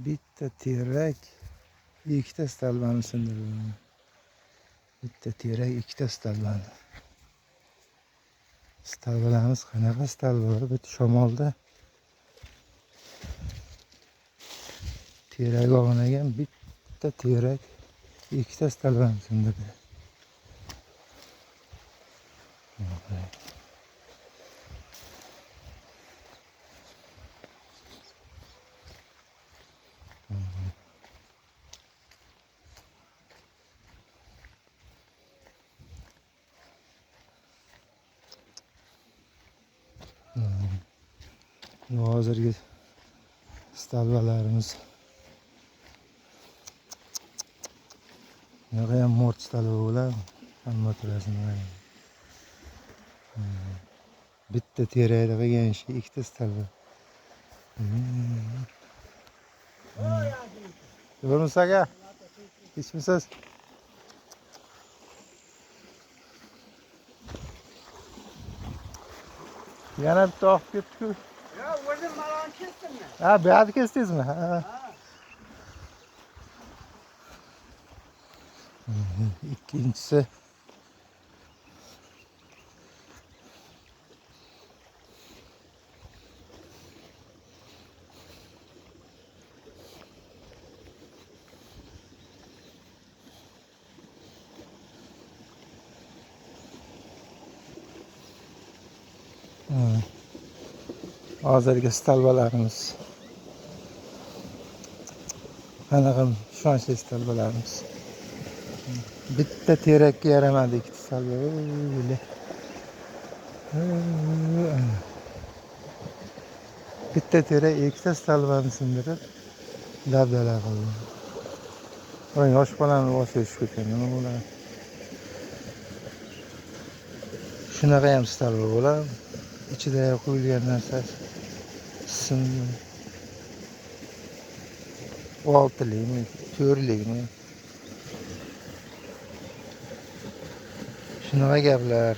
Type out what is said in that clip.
Bitta terak ikkita stalbani sindirdi. Bitta terak ikkita stalbani. Stalbalarimiz qanaqa stalbalar? Bitta shamolda terak o'g'nagan bitta terak ikkita stalbani sindirdi. Hozirgi stalbalarimiz naqayam mo'rt stalba bo'ladi. Hamma turasini. Bitta terakda qilgan ishi ikkita stalba. Yurimiz aka. Ichmisiz? Yana bitta olib ketdi-ku. Ya o'zim malon kesdimmi? Ha, bu yerda kesdingizmi? Ha. İkincisi hozirgi stalbalarimiz. Qanaqa ishonchli stalbalarimiz. Bitta terakka yaramadi ikkita stalba. Bitta terak ikkita stalbani sindirib dabdala qildi. Voy, yosh bolani boshiga tushib ketgan nima bo'ladi? Shunaqa ham stalba bo'ladi. İçida qo'yilgan narsa sindi. Oltilikmi, to'rtlikmi? Shunaqa gaplar.